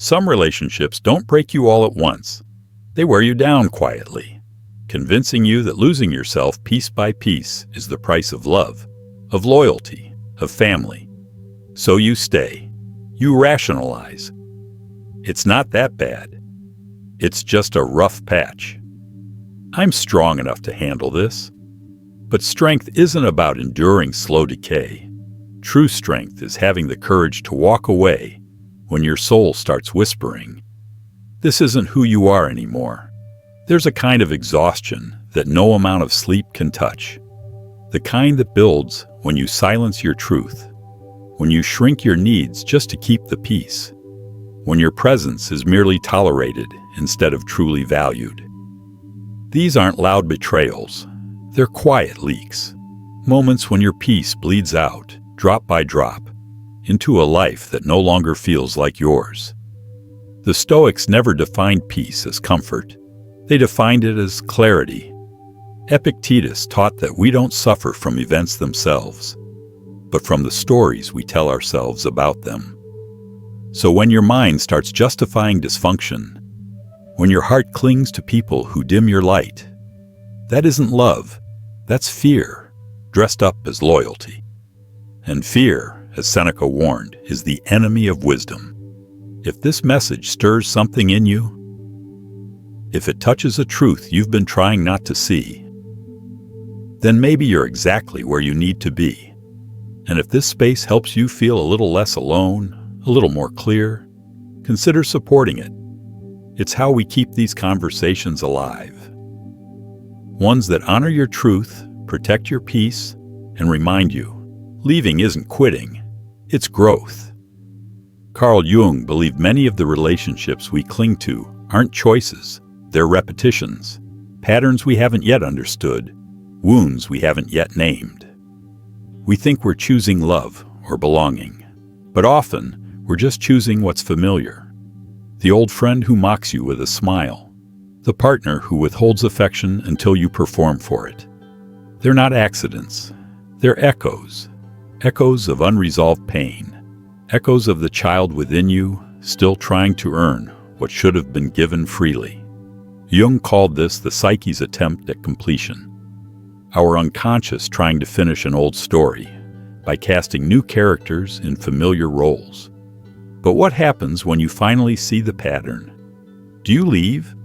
Some relationships don't break you all at once. They wear you down quietly, convincing you that losing yourself piece by piece is the price of love, of loyalty, of family. So you stay. You rationalize. It's not that bad. It's just a rough patch. I'm strong enough to handle this. But strength isn't about enduring slow decay. True strength is having the courage to walk away when your soul starts whispering, "This isn't who you are anymore." There's a kind of exhaustion that no amount of sleep can touch. The kind that builds when you silence your truth, when you shrink your needs just to keep the peace, when your presence is merely tolerated instead of truly valued. These aren't loud betrayals. They're quiet leaks, moments when your peace bleeds out, drop by drop, into a life that no longer feels like yours. The Stoics never defined peace as comfort. They defined it as clarity. Epictetus taught that we don't suffer from events themselves, but from the stories we tell ourselves about them. So when your mind starts justifying dysfunction, when your heart clings to people who dim your light, that isn't love, that's fear, dressed up as loyalty. And fear, as Seneca warned, is the enemy of wisdom. If this message stirs something in you, if it touches a truth you've been trying not to see, then maybe you're exactly where you need to be. And if this space helps you feel a little less alone, a little more clear, consider supporting it. It's how we keep these conversations alive. Ones that honor your truth, protect your peace, and remind you, leaving isn't quitting, it's growth. Carl Jung believed many of the relationships we cling to aren't choices, they're repetitions, patterns we haven't yet understood, wounds we haven't yet named. We think we're choosing love or belonging, but often we're just choosing what's familiar. The old friend who mocks you with a smile, the partner who withholds affection until you perform for it. They're not accidents, they're echoes, echoes of unresolved pain, echoes of the child within you still trying to earn what should have been given freely. Jung called this the psyche's attempt at completion. Our unconscious trying to finish an old story by casting new characters in familiar roles. But what happens when you finally see the pattern? Do you leave,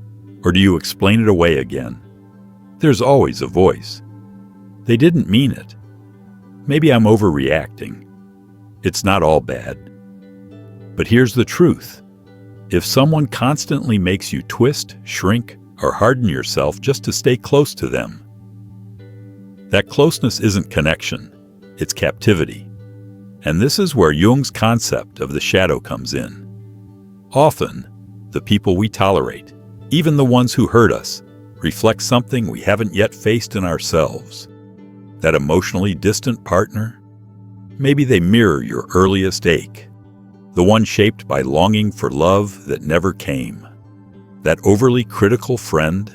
or do you explain it away again? There's always a voice. They didn't mean it. Maybe I'm overreacting. It's not all bad. But here's the truth. If someone constantly makes you twist, shrink, or harden yourself just to stay close to them, that closeness isn't connection, it's captivity. And this is where Jung's concept of the shadow comes in. Often, the people we tolerate, even the ones who hurt us, reflect something we haven't yet faced in ourselves. That emotionally distant partner, maybe they mirror your earliest ache, the one shaped by longing for love that never came. That overly critical friend,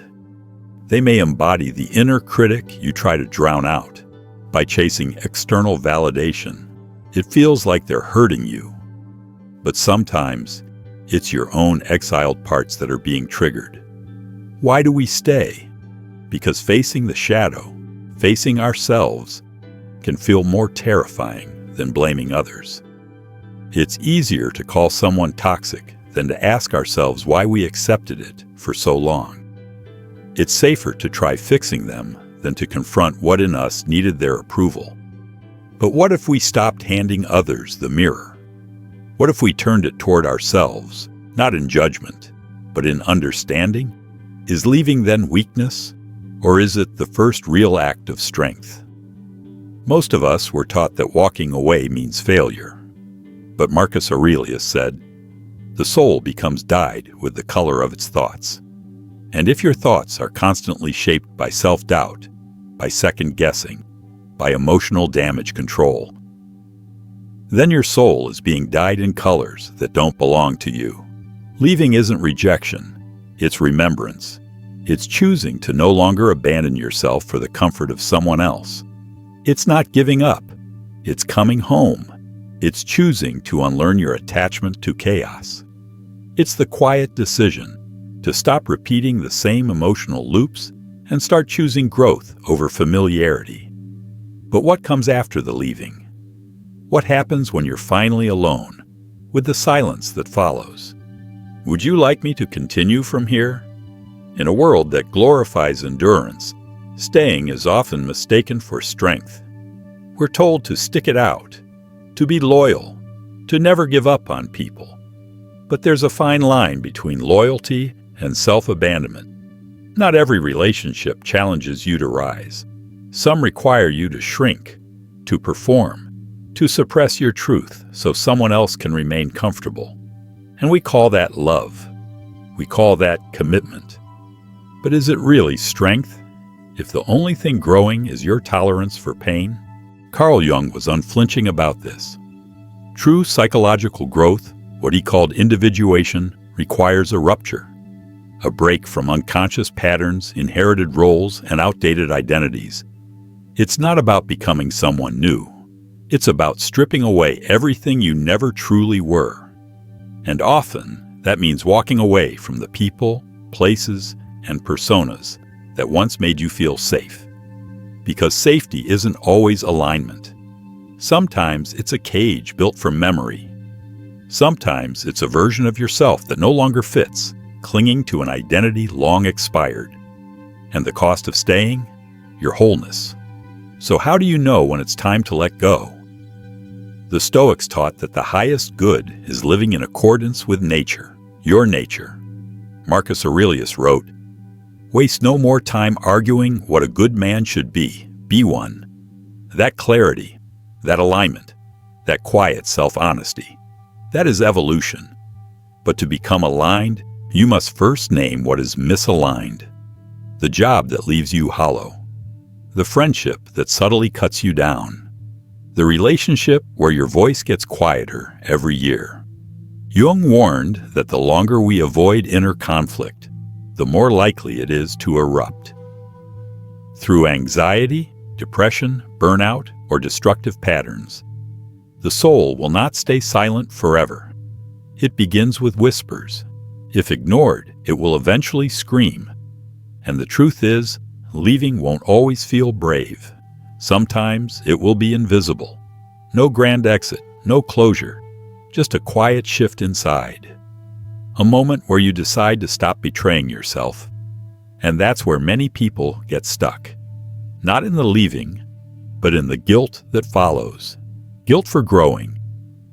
they may embody the inner critic you try to drown out by chasing external validation. It feels like they're hurting you, but sometimes it's your own exiled parts that are being triggered. Why do we stay? Because facing the shadow, facing ourselves, can feel more terrifying than blaming others. It's easier to call someone toxic than to ask ourselves why we accepted it for so long. It's safer to try fixing them than to confront what in us needed their approval. But what if we stopped handing others the mirror? What if we turned it toward ourselves, not in judgment, but in understanding? Is leaving then weakness, or is it the first real act of strength? Most of us were taught that walking away means failure. But Marcus Aurelius said, "The soul becomes dyed with the color of its thoughts." And if your thoughts are constantly shaped by self-doubt, by second-guessing, by emotional damage control, then your soul is being dyed in colors that don't belong to you. Leaving isn't rejection, it's remembrance. It's choosing to no longer abandon yourself for the comfort of someone else. It's not giving up, it's coming home. It's choosing to unlearn your attachment to chaos. It's the quiet decision to stop repeating the same emotional loops and start choosing growth over familiarity. But what comes after the leaving? What happens when you're finally alone, with the silence that follows? Would you like me to continue from here? In a world that glorifies endurance, staying is often mistaken for strength. We're told to stick it out, to be loyal, to never give up on people. But there's a fine line between loyalty and self-abandonment. Not every relationship challenges you to rise. Some require you to shrink, to perform, to suppress your truth so someone else can remain comfortable. And we call that love. We call that commitment. But is it really strength, if the only thing growing is your tolerance for pain? Carl Jung was unflinching about this. True psychological growth, what he called individuation, requires a rupture, a break from unconscious patterns, inherited roles, and outdated identities. It's not about becoming someone new. It's about stripping away everything you never truly were. And often, that means walking away from the people, places, and personas that once made you feel safe. Because safety isn't always alignment. Sometimes it's a cage built from memory. Sometimes it's a version of yourself that no longer fits, clinging to an identity long expired. And the cost of staying? Your wholeness. So how do you know when it's time to let go? The Stoics taught that the highest good is living in accordance with nature, your nature. Marcus Aurelius wrote, "Waste no more time arguing what a good man should be one." That clarity, that alignment, that quiet self-honesty, that is evolution. But to become aligned, you must first name what is misaligned. The job that leaves you hollow. The friendship that subtly cuts you down. The relationship where your voice gets quieter every year. Jung warned that the longer we avoid inner conflict, the more likely it is to erupt. Through anxiety, depression, burnout, or destructive patterns, the soul will not stay silent forever. It begins with whispers. If ignored, it will eventually scream. And the truth is, leaving won't always feel brave. Sometimes it will be invisible. No grand exit, no closure, just a quiet shift inside. A moment where you decide to stop betraying yourself. And that's where many people get stuck. Not in the leaving, but in the guilt that follows. Guilt for growing.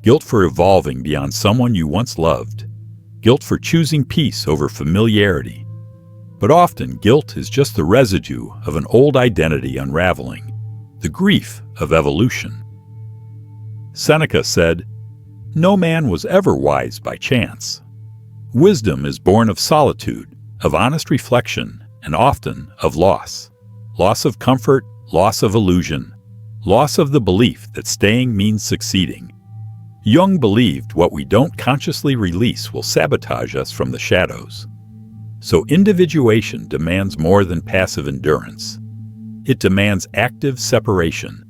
Guilt for evolving beyond someone you once loved. Guilt for choosing peace over familiarity. But often guilt is just the residue of an old identity unraveling. The grief of evolution. Seneca said, "No man was ever wise by chance." Wisdom is born of solitude, of honest reflection, and often of loss. Loss of comfort, loss of illusion, loss of the belief that staying means succeeding. Jung believed what we don't consciously release will sabotage us from the shadows. So individuation demands more than passive endurance. It demands active separation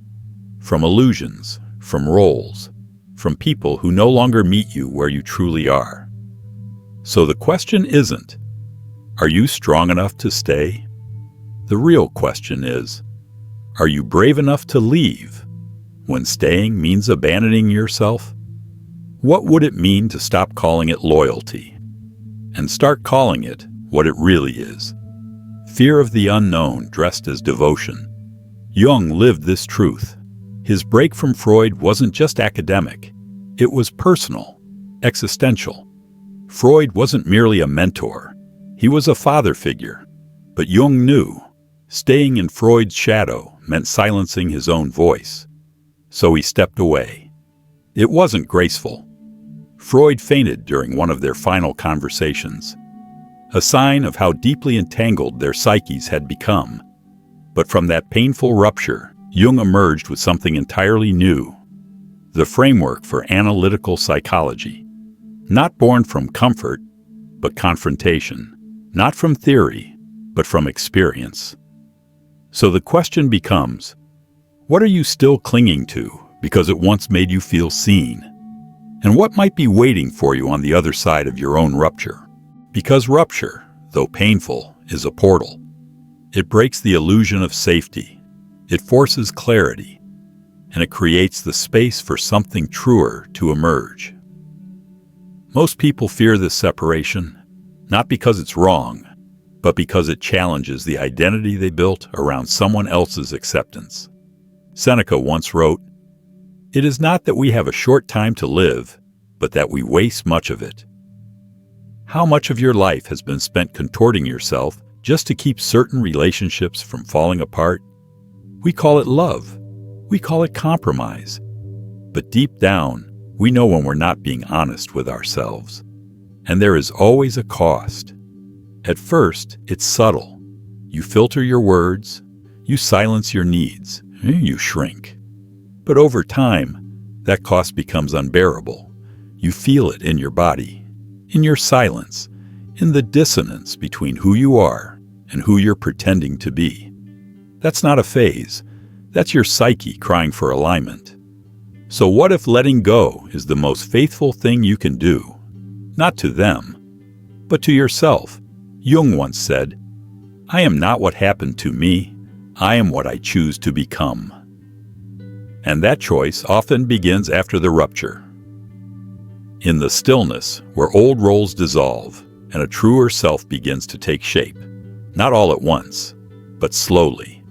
from illusions, from roles, from people who no longer meet you where you truly are. So the question isn't, are you strong enough to stay? The real question is, are you brave enough to leave when staying means abandoning yourself? What would it mean to stop calling it loyalty and start calling it what it really is? Fear of the unknown dressed as devotion. Jung lived this truth. His break from Freud wasn't just academic. It was personal, existential. Freud wasn't merely a mentor. He was a father figure. But Jung knew staying in Freud's shadow meant silencing his own voice. So he stepped away. It wasn't graceful. Freud fainted during one of their final conversations, a sign of how deeply entangled their psyches had become. But from that painful rupture, Jung emerged with something entirely new, the framework for analytical psychology, not born from comfort, but confrontation, not from theory, but from experience. So the question becomes, what are you still clinging to because it once made you feel seen? And what might be waiting for you on the other side of your own rupture? Because rupture, though painful, is a portal. It breaks the illusion of safety. It forces clarity. And it creates the space for something truer to emerge. Most people fear this separation, not because it's wrong, but because it challenges the identity they built around someone else's acceptance. Seneca once wrote, "It is not that we have a short time to live, but that we waste much of it." How much of your life has been spent contorting yourself just to keep certain relationships from falling apart? We call it love. We call it compromise. But deep down, we know when we're not being honest with ourselves. And there is always a cost. At first, it's subtle. You filter your words, you silence your needs, you shrink. But over time, that cost becomes unbearable. You feel it in your body, in your silence, in the dissonance between who you are and who you're pretending to be. That's not a phase. That's your psyche crying for alignment. So what if letting go is the most faithful thing you can do? Not to them, but to yourself. Jung once said, "I am not what happened to me. I am what I choose to become." And that choice often begins after the rupture. In the stillness where old roles dissolve and a truer self begins to take shape. Not all at once, but slowly.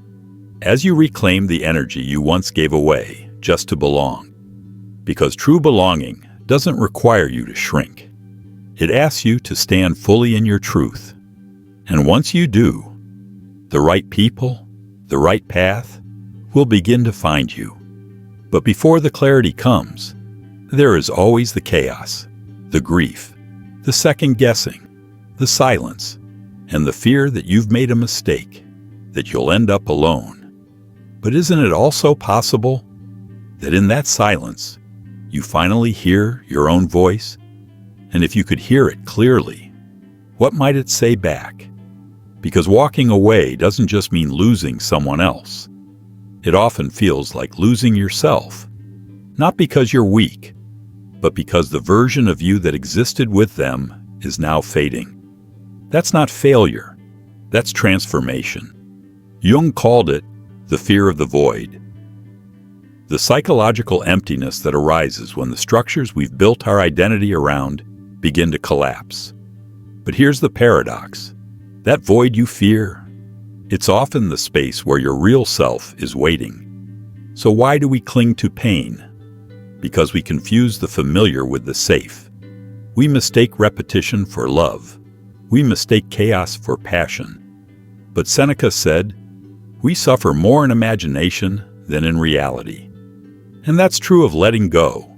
As you reclaim the energy you once gave away just to belong. Because true belonging doesn't require you to shrink. It asks you to stand fully in your truth. And once you do, the right people, the right path, will begin to find you. But before the clarity comes, there is always the chaos, the grief, the second guessing, the silence, and the fear that you've made a mistake, that you'll end up alone. But isn't it also possible that in that silence, you finally hear your own voice? And if you could hear it clearly, what might it say back? Because walking away doesn't just mean losing someone else. It often feels like losing yourself. Not because you're weak, but because the version of you that existed with them is now fading. That's not failure. That's transformation. Jung called it the fear of the void. The psychological emptiness that arises when the structures we've built our identity around begin to collapse. But here's the paradox. That void you fear, it's often the space where your real self is waiting. So why do we cling to pain? Because we confuse the familiar with the safe. We mistake repetition for love. We mistake chaos for passion. But Seneca said, "We suffer more in imagination than in reality." And that's true of letting go.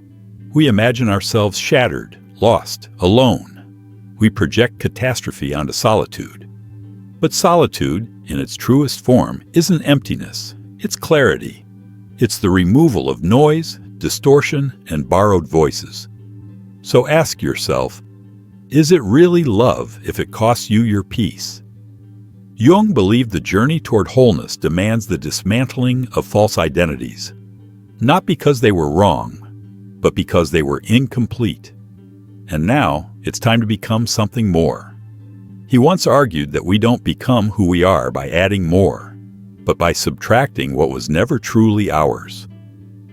We imagine ourselves shattered, lost, alone. We project catastrophe onto solitude. But solitude, in its truest form, isn't emptiness. It's clarity. It's the removal of noise, distortion, and borrowed voices. So ask yourself, is it really love if it costs you your peace? Jung believed the journey toward wholeness demands the dismantling of false identities, not because they were wrong, but because they were incomplete. And now, it's time to become something more. He once argued that we don't become who we are by adding more, but by subtracting what was never truly ours.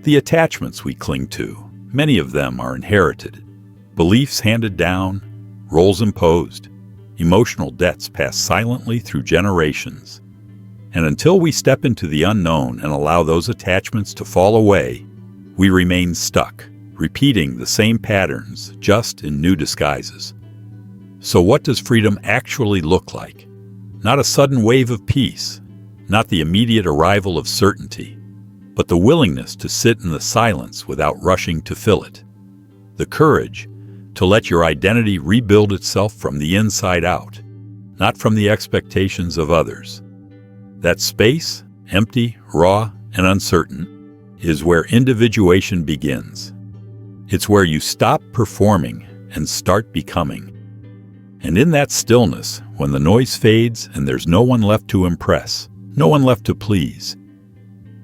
The attachments we cling to, many of them are inherited, beliefs handed down, roles imposed, emotional debts passed silently through generations. And until we step into the unknown and allow those attachments to fall away, we remain stuck, repeating the same patterns, just in new disguises. So what does freedom actually look like? Not a sudden wave of peace, not the immediate arrival of certainty, but the willingness to sit in the silence without rushing to fill it. The courage to let your identity rebuild itself from the inside out, not from the expectations of others. That space, empty, raw, and uncertain, is where individuation begins. It's where you stop performing and start becoming. And in that stillness, when the noise fades and there's no one left to impress, no one left to please,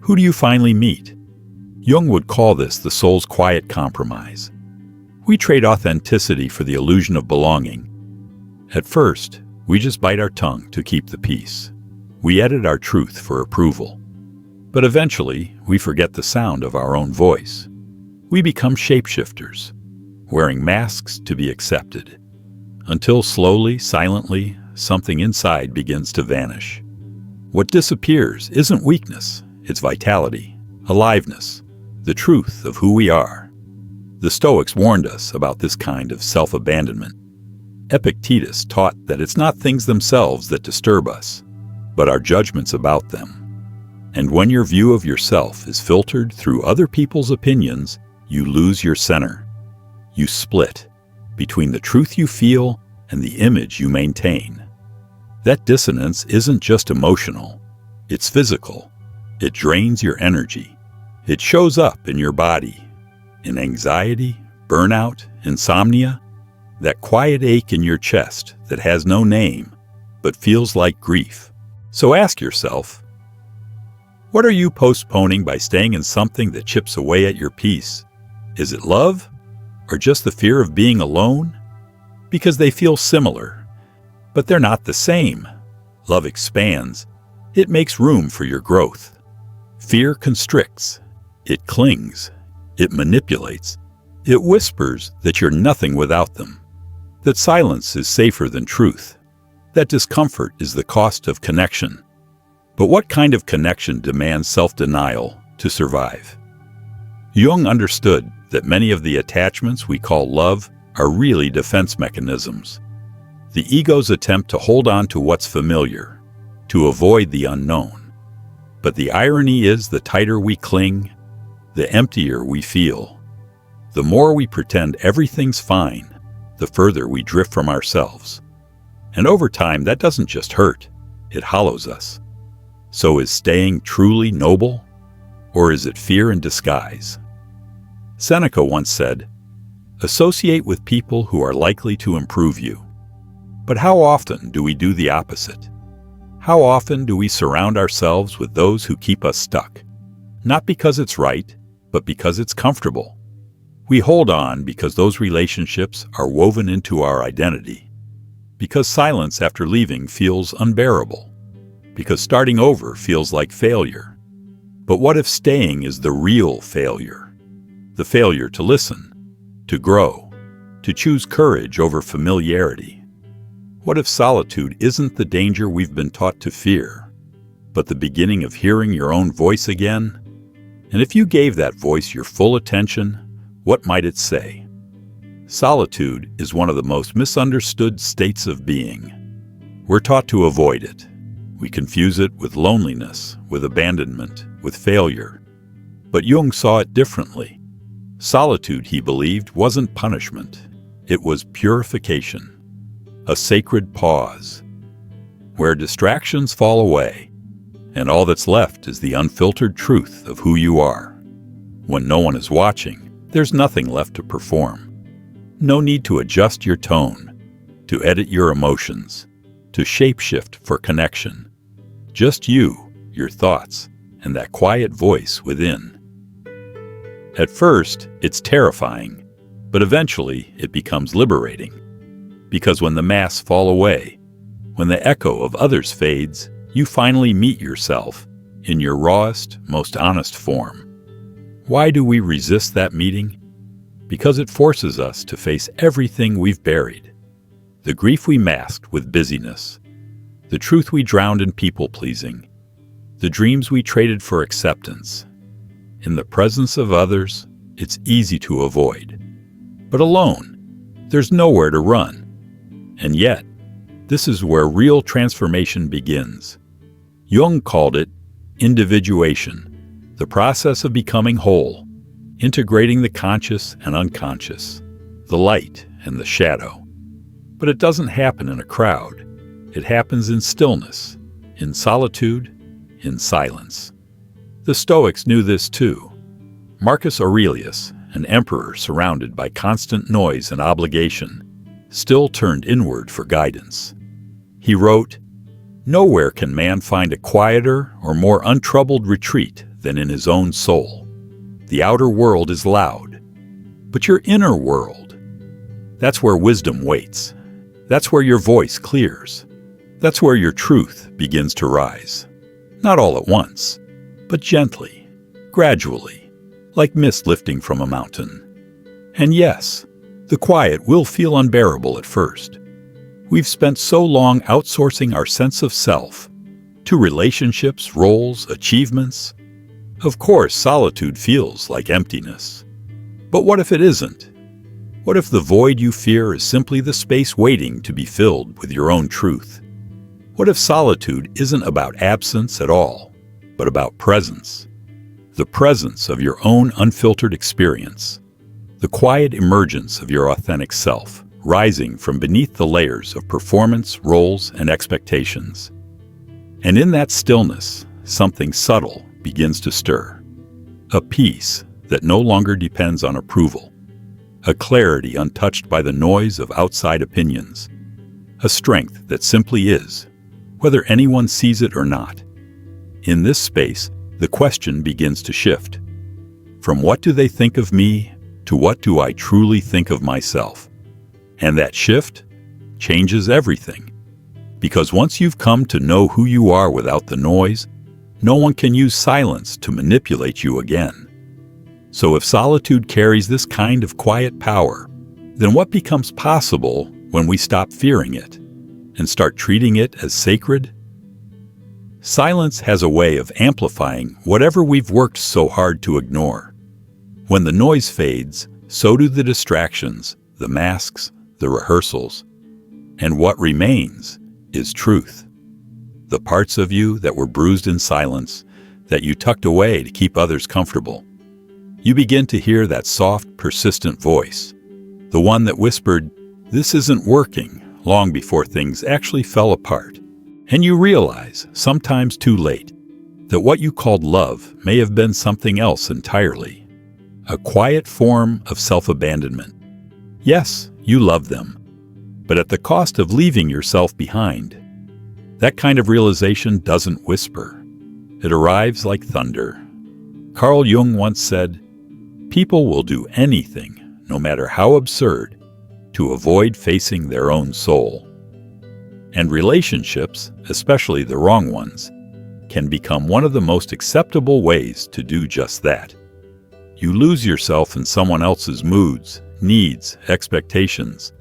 who do you finally meet? Jung would call this the soul's quiet compromise. We trade authenticity for the illusion of belonging. At first, we just bite our tongue to keep the peace. We edit our truth for approval. But eventually, we forget the sound of our own voice. We become shapeshifters, wearing masks to be accepted, until slowly, silently, something inside begins to vanish. What disappears isn't weakness, it's vitality, aliveness, the truth of who we are. The Stoics warned us about this kind of self-abandonment. Epictetus taught that it's not things themselves that disturb us, but our judgments about them. And when your view of yourself is filtered through other people's opinions, you lose your center. You split between the truth you feel and the image you maintain. That dissonance isn't just emotional, it's physical. It drains your energy. It shows up in your body, in anxiety, burnout, insomnia, that quiet ache in your chest that has no name but feels like grief. So ask yourself, what are you postponing by staying in something that chips away at your peace? Is it love? Or just the fear of being alone? Because they feel similar, but they're not the same. Love expands. It makes room for your growth. Fear constricts. It clings. It manipulates. It whispers that you're nothing without them, that silence is safer than truth, that discomfort is the cost of connection. But what kind of connection demands self-denial to survive? Jung understood that many of the attachments we call love are really defense mechanisms. The ego's attempt to hold on to what's familiar, to avoid the unknown. But the irony is, the tighter we cling, the emptier we feel. The more we pretend everything's fine, the further we drift from ourselves. And over time, that doesn't just hurt, it hollows us. So is staying truly noble? Or is it fear in disguise? Seneca once said, "Associate with people who are likely to improve you." But how often do we do the opposite? How often do we surround ourselves with those who keep us stuck? Not because it's right, but because it's comfortable. We hold on because those relationships are woven into our identity. Because silence after leaving feels unbearable. Because starting over feels like failure. But what if staying is the real failure? The failure to listen, to grow, to choose courage over familiarity. What if solitude isn't the danger we've been taught to fear, but the beginning of hearing your own voice again? And if you gave that voice your full attention, what might it say? Solitude is one of the most misunderstood states of being. We're taught to avoid it. We confuse it with loneliness, with abandonment, with failure. But Jung saw it differently. Solitude, he believed, wasn't punishment. It was purification. A sacred pause, where distractions fall away, and all that's left is the unfiltered truth of who you are. When no one is watching, there's nothing left to perform. No need to adjust your tone, to edit your emotions, to shapeshift for connection. Just you, your thoughts, and that quiet voice within. At first, it's terrifying, but eventually it becomes liberating. Because when the masks fall away, when the echo of others fades, you finally meet yourself in your rawest, most honest form. Why do we resist that meeting? Because it forces us to face everything we've buried. The grief we masked with busyness. The truth we drowned in people-pleasing. The dreams we traded for acceptance. In the presence of others, it's easy to avoid. But alone, there's nowhere to run. And yet, this is where real transformation begins. Jung called it individuation, the process of becoming whole, integrating the conscious and unconscious, the light and the shadow. But it doesn't happen in a crowd. It happens in stillness, in solitude, in silence. The Stoics knew this too. Marcus Aurelius, an emperor surrounded by constant noise and obligation, still turned inward for guidance. He wrote, "Nowhere can man find a quieter or more untroubled retreat than in his own soul. The outer world is loud, but your inner world That's where wisdom waits. That's where your voice clears. That's where your truth begins to rise. Not all at once, but gently, gradually, like mist lifting from a mountain. And yes, the quiet will feel unbearable at first. We've spent so long outsourcing our sense of self to relationships, roles, achievements. Of course, solitude feels like emptiness. But what if it isn't? What if the void you fear is simply the space waiting to be filled with your own truth? What if solitude isn't about absence at all, but about presence? The presence of your own unfiltered experience. The quiet emergence of your authentic self, rising from beneath the layers of performance, roles, and expectations. And in that stillness, something subtle begins to stir. A peace that no longer depends on approval. A clarity untouched by the noise of outside opinions. A strength that simply is, whether anyone sees it or not. In this space, the question begins to shift. From what do they think of me, to what do I truly think of myself? And that shift changes everything. Because once you've come to know who you are without the noise, no one can use silence to manipulate you again. So if solitude carries this kind of quiet power, then what becomes possible when we stop fearing it and start treating it as sacred? Silence has a way of amplifying whatever we've worked so hard to ignore. When the noise fades, so do the distractions, the masks, the rehearsals. And what remains is truth. The parts of you that were bruised in silence, that you tucked away to keep others comfortable. You begin to hear that soft, persistent voice, the one that whispered, "This isn't working," long before things actually fell apart. And you realize, sometimes too late, that what you called love may have been something else entirely. A quiet form of self-abandonment. Yes, you love them, but at the cost of leaving yourself behind. That kind of realization doesn't whisper. It arrives like thunder. Carl Jung once said, "People will do anything, no matter how absurd, to avoid facing their own soul." And relationships, especially the wrong ones, can become one of the most acceptable ways to do just that. You lose yourself in someone else's moods, needs, expectations,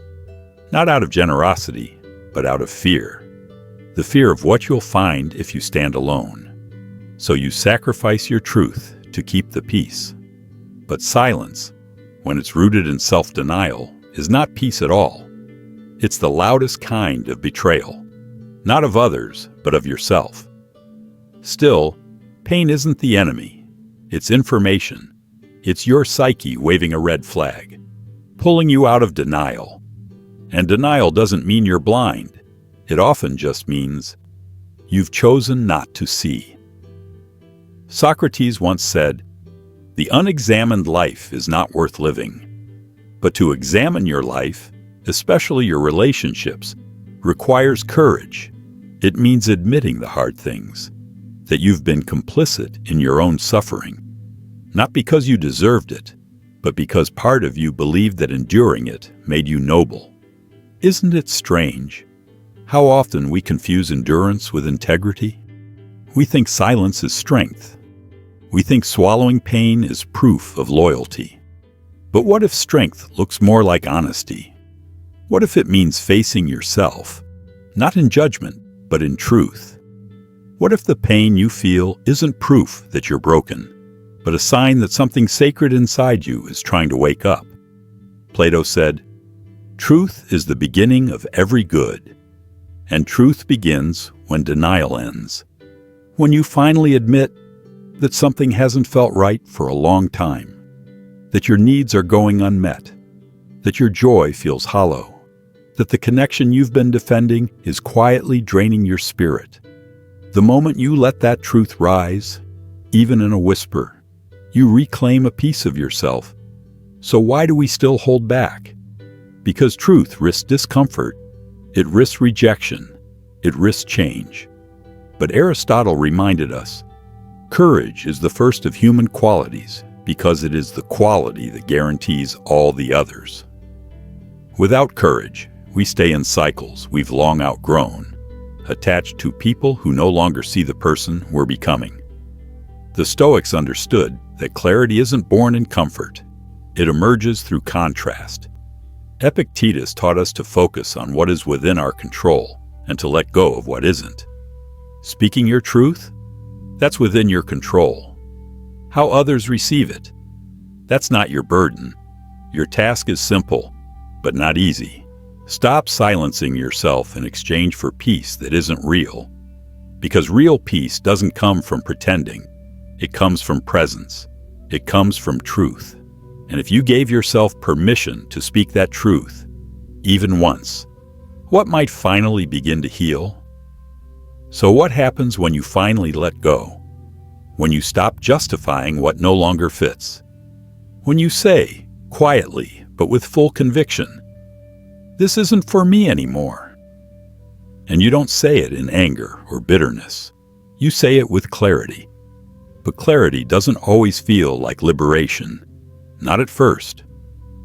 not out of generosity, but out of fear. The fear of what you'll find if you stand alone. So you sacrifice your truth to keep the peace. But silence, when it's rooted in self-denial, is not peace at all. It's the loudest kind of betrayal, not of others, but of yourself. Still, pain isn't the enemy. It's information. It's your psyche waving a red flag, pulling you out of denial. And denial doesn't mean you're blind. It often just means you've chosen not to see. Socrates once said, "The unexamined life is not worth living." But to examine your life, especially your relationships, requires courage. It means admitting the hard things, that you've been complicit in your own suffering. Not because you deserved it, but because part of you believed that enduring it made you noble. Isn't it strange how often we confuse endurance with integrity? We think silence is strength. We think swallowing pain is proof of loyalty. But what if strength looks more like honesty? What if it means facing yourself, not in judgment, but in truth? What if the pain you feel isn't proof that you're broken, but a sign that something sacred inside you is trying to wake up? Plato said, "Truth is the beginning of every good, and truth begins when denial ends." When you finally admit that something hasn't felt right for a long time, that your needs are going unmet, that your joy feels hollow, that the connection you've been defending is quietly draining your spirit. The moment you let that truth rise, even in a whisper, you reclaim a piece of yourself. So why do we still hold back? Because truth risks discomfort, it risks rejection, it risks change. But Aristotle reminded us, courage is the first of human qualities because it is the quality that guarantees all the others. Without courage, we stay in cycles we've long outgrown, attached to people who no longer see the person we're becoming. The Stoics understood that clarity isn't born in comfort. It emerges through contrast. Epictetus taught us to focus on what is within our control and to let go of what isn't. Speaking your truth? That's within your control. How others receive it? That's not your burden. Your task is simple, but not easy. Stop silencing yourself in exchange for peace that isn't real. Because real peace doesn't come from pretending. It comes from presence. It comes from truth. And if you gave yourself permission to speak that truth, even once, what might finally begin to heal? So what happens when you finally let go? When you stop justifying what no longer fits? When you say, quietly, but with full conviction, "This isn't for me anymore." And you don't say it in anger or bitterness. You say it with clarity. But clarity doesn't always feel like liberation. Not at first.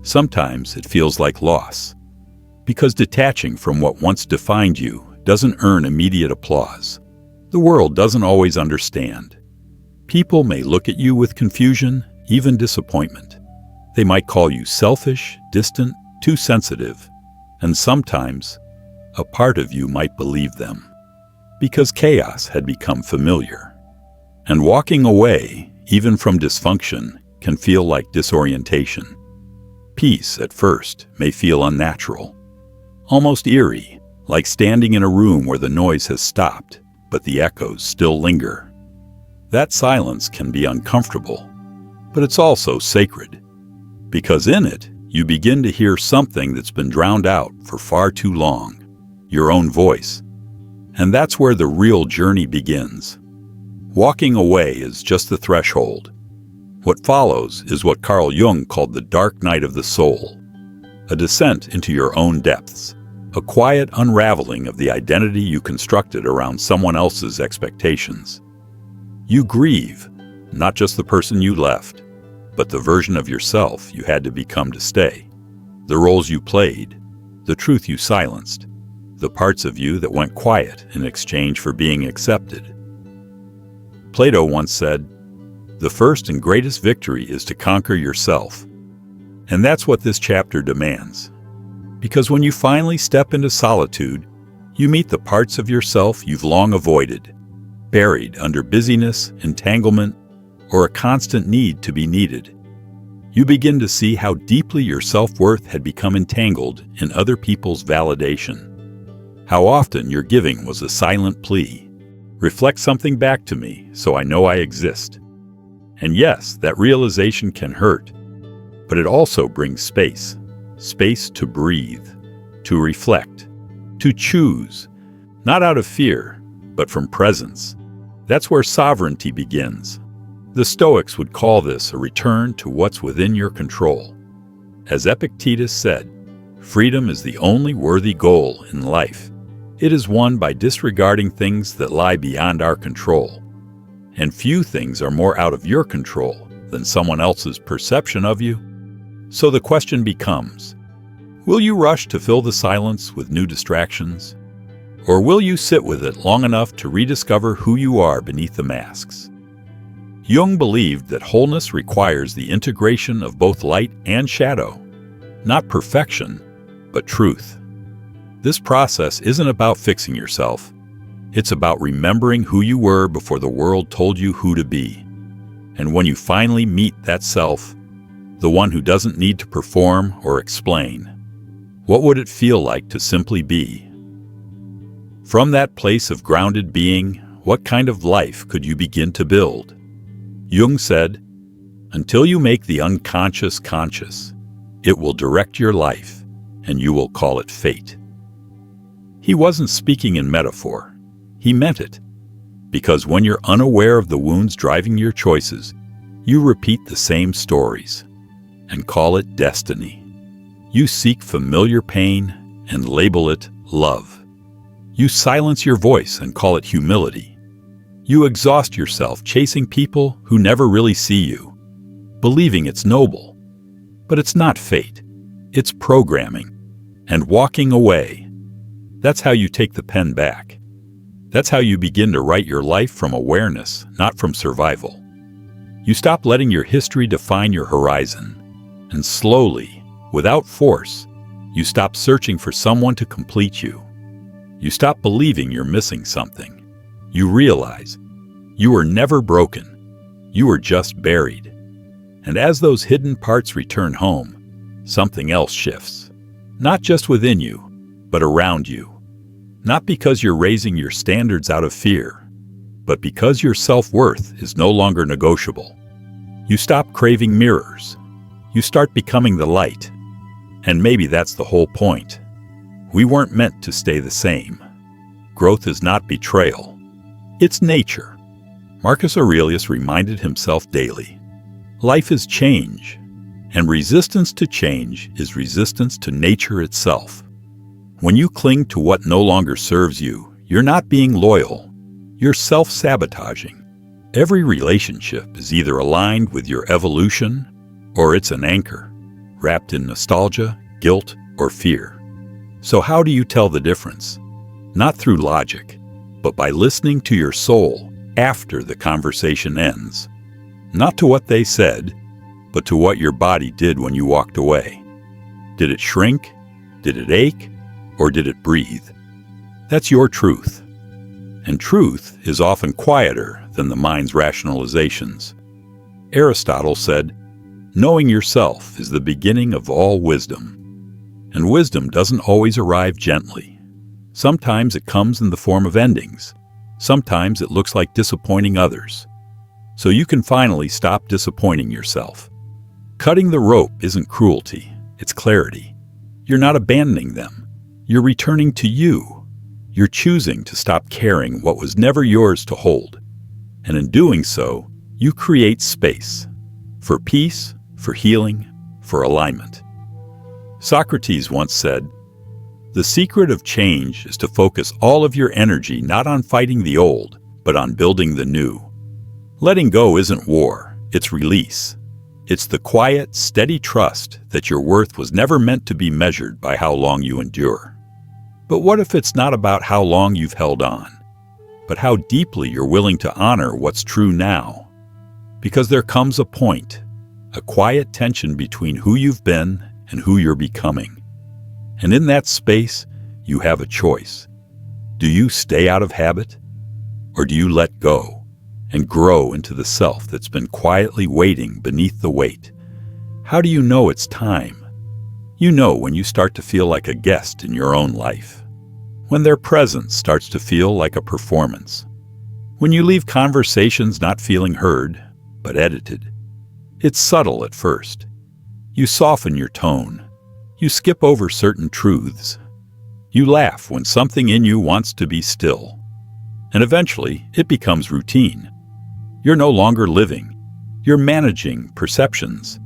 Sometimes it feels like loss. Because detaching from what once defined you doesn't earn immediate applause. The world doesn't always understand. People may look at you with confusion, even disappointment. They might call you selfish, distant, too sensitive, and sometimes a part of you might believe them. Because chaos had become familiar. And walking away, even from dysfunction, can feel like disorientation. Peace, at first, may feel unnatural. Almost eerie, like standing in a room where the noise has stopped, but the echoes still linger. That silence can be uncomfortable, but it's also sacred. Because in it, you begin to hear something that's been drowned out for far too long, your own voice. And that's where the real journey begins. Walking away is just the threshold. What follows is what Carl Jung called the dark night of the soul, a descent into your own depths, a quiet unraveling of the identity you constructed around someone else's expectations. You grieve, not just the person you left, but the version of yourself you had to become to stay, the roles you played, the truth you silenced, the parts of you that went quiet in exchange for being accepted. Plato once said, "The first and greatest victory is to conquer yourself." And that's what this chapter demands. Because when you finally step into solitude, you meet the parts of yourself you've long avoided, buried under busyness, entanglement, or a constant need to be needed. You begin to see how deeply your self-worth had become entangled in other people's validation. How often your giving was a silent plea. Reflect something back to me so I know I exist. And yes, that realization can hurt, but it also brings space. Space to breathe, to reflect, to choose, not out of fear, but from presence. That's where sovereignty begins. The Stoics would call this a return to what's within your control. As Epictetus said, freedom is the only worthy goal in life. It is won by disregarding things that lie beyond our control. And few things are more out of your control than someone else's perception of you. So the question becomes, will you rush to fill the silence with new distractions? Or will you sit with it long enough to rediscover who you are beneath the masks? Jung believed that wholeness requires the integration of both light and shadow, not perfection, but truth. This process isn't about fixing yourself. It's about remembering who you were before the world told you who to be. And when you finally meet that self, the one who doesn't need to perform or explain, what would it feel like to simply be? From that place of grounded being, what kind of life could you begin to build? Jung said, "Until you make the unconscious conscious, it will direct your life, and you will call it fate." He wasn't speaking in metaphor. He meant it. Because when you're unaware of the wounds driving your choices, you repeat the same stories and call it destiny. You seek familiar pain and label it love. You silence your voice and call it humility. You exhaust yourself chasing people who never really see you, believing it's noble. But it's not fate. It's programming. And walking away. That's how you take the pen back. That's how you begin to write your life from awareness, not from survival. You stop letting your history define your horizon. And slowly, without force, you stop searching for someone to complete you. You stop believing you're missing something. You realize you were never broken. You were just buried. And as those hidden parts return home, something else shifts. Not just within you, but around you. Not because you're raising your standards out of fear, but because your self-worth is no longer negotiable. You stop craving mirrors. You start becoming the light. And maybe that's the whole point. We weren't meant to stay the same. Growth is not betrayal. It's nature. Marcus Aurelius reminded himself daily. Life is change, and resistance to change is resistance to nature itself. When you cling to what no longer serves you, you're not being loyal. You're self-sabotaging. Every relationship is either aligned with your evolution, or it's an anchor, wrapped in nostalgia, guilt, or fear. So how do you tell the difference? Not through logic, but by listening to your soul after the conversation ends. Not to what they said, but to what your body did when you walked away. Did it shrink? Did it ache? Or did it breathe? That's your truth. And truth is often quieter than the mind's rationalizations. Aristotle said, "Knowing yourself is the beginning of all wisdom." And wisdom doesn't always arrive gently. Sometimes it comes in the form of endings. Sometimes it looks like disappointing others. So you can finally stop disappointing yourself. Cutting the rope isn't cruelty, it's clarity. You're not abandoning them. You're returning to you. You're choosing to stop carrying what was never yours to hold. And in doing so, you create space. For peace, for healing, for alignment. Socrates once said, "The secret of change is to focus all of your energy not on fighting the old, but on building the new." Letting go isn't war, it's release. It's the quiet, steady trust that your worth was never meant to be measured by how long you endure. But what if it's not about how long you've held on, but how deeply you're willing to honor what's true now? Because there comes a point, a quiet tension between who you've been and who you're becoming. And in that space, you have a choice. Do you stay out of habit? Or do you let go and grow into the self that's been quietly waiting beneath the weight? How do you know it's time? You know when you start to feel like a guest in your own life. When their presence starts to feel like a performance. When you leave conversations not feeling heard, but edited. It's subtle at first. You soften your tone. You skip over certain truths. You laugh when something in you wants to be still. And eventually, it becomes routine. You're no longer living. You're managing perceptions.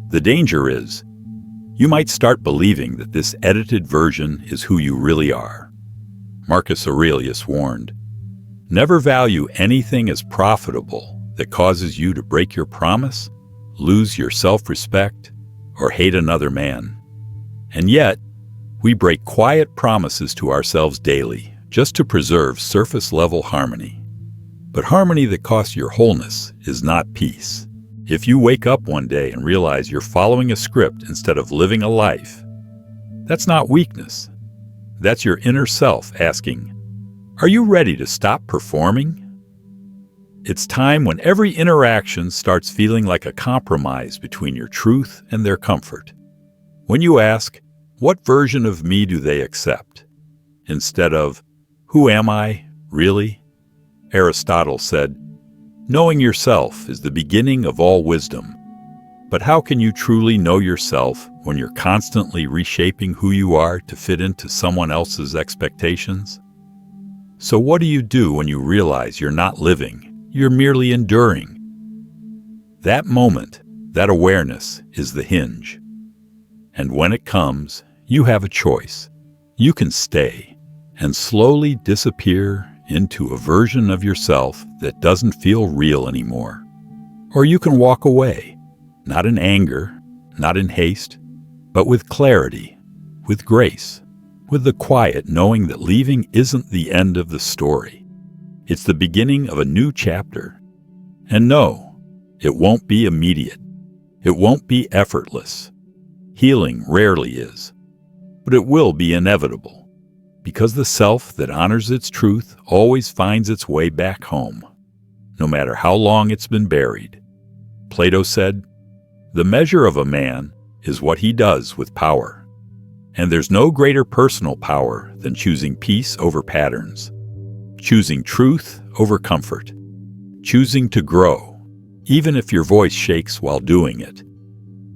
The danger is, you might start believing that this edited version is who you really are. Marcus Aurelius warned, "Never value anything as profitable that causes you to break your promise, lose your self-respect, or hate another man." And yet, we break quiet promises to ourselves daily just to preserve surface-level harmony. But harmony that costs your wholeness is not peace. If you wake up one day and realize you're following a script instead of living a life, that's not weakness. That's your inner self asking, "Are you ready to stop performing?" It's time when every interaction starts feeling like a compromise between your truth and their comfort. When you ask, "What version of me do they accept?" instead of, "Who am I, really?" Aristotle said, "Knowing yourself is the beginning of all wisdom." But how can you truly know yourself when you're constantly reshaping who you are to fit into someone else's expectations? So what do you do when you realize you're not living, you're merely enduring? That moment, that awareness, is the hinge. And when it comes, you have a choice. You can stay and slowly disappear into a version of yourself that doesn't feel real anymore. Or you can walk away, not in anger, not in haste, but with clarity, with grace, with the quiet knowing that leaving isn't the end of the story. It's the beginning of a new chapter. And no, it won't be immediate. It won't be effortless. Healing rarely is. But it will be inevitable, because the self that honors its truth always finds its way back home, no matter how long it's been buried. Plato said, "The measure of a man is what he does with power." And there's no greater personal power than choosing peace over patterns, choosing truth over comfort, choosing to grow, even if your voice shakes while doing it.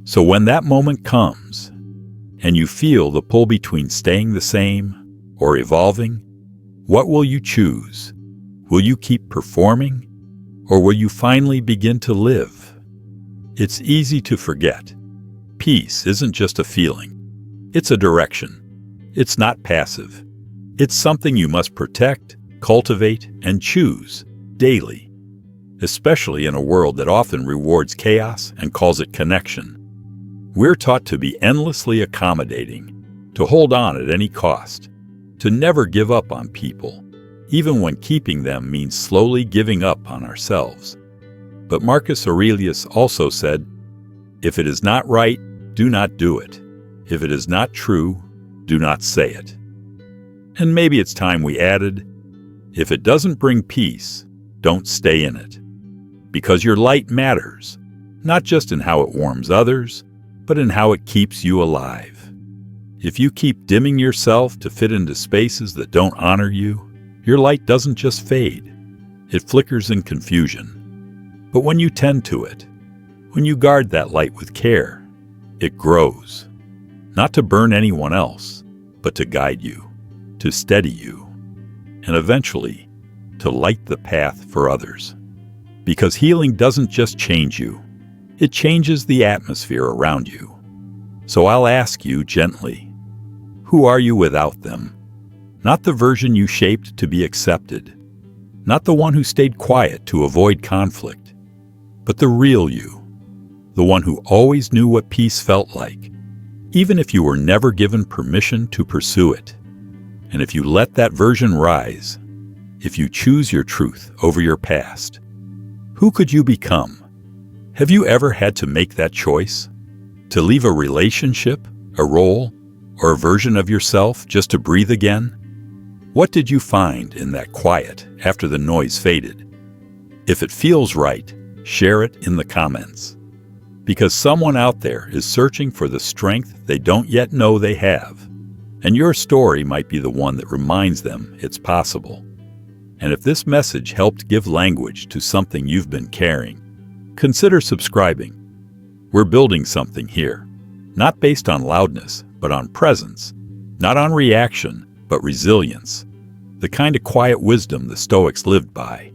So when that moment comes, and you feel the pull between staying the same or evolving, what will you choose? Will you keep performing, or will you finally begin to live? It's easy to forget. Peace isn't just a feeling. It's a direction. It's not passive. It's something you must protect, cultivate, and choose daily, especially in a world that often rewards chaos and calls it connection. We're taught to be endlessly accommodating, to hold on at any cost, to never give up on people, even when keeping them means slowly giving up on ourselves. But Marcus Aurelius also said, "If it is not right, do not do it. If it is not true, do not say it." And maybe it's time we added, if it doesn't bring peace, don't stay in it. Because your light matters, not just in how it warms others, but in how it keeps you alive. If you keep dimming yourself to fit into spaces that don't honor you, your light doesn't just fade, it flickers in confusion. But when you tend to it, when you guard that light with care, it grows. Not to burn anyone else, but to guide you, to steady you, and eventually to light the path for others. Because healing doesn't just change you, it changes the atmosphere around you. So I'll ask you gently, who are you without them? Not the version you shaped to be accepted, not the one who stayed quiet to avoid conflict, but the real you, the one who always knew what peace felt like, even if you were never given permission to pursue it. And if you let that version rise, if you choose your truth over your past, who could you become? Have you ever had to make that choice? To leave a relationship, a role, or a version of yourself just to breathe again? What did you find in that quiet after the noise faded? If it feels right, share it in the comments. Because someone out there is searching for the strength they don't yet know they have. And your story might be the one that reminds them it's possible. And if this message helped give language to something you've been carrying, consider subscribing. We're building something here, not based on loudness, but on presence, not on reaction, but resilience, the kind of quiet wisdom the Stoics lived by.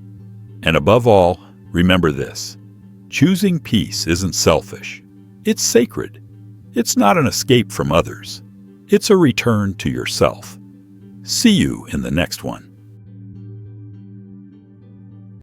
And above all, remember this: choosing peace isn't selfish. It's sacred. It's not an escape from others. It's a return to yourself. See you in the next one.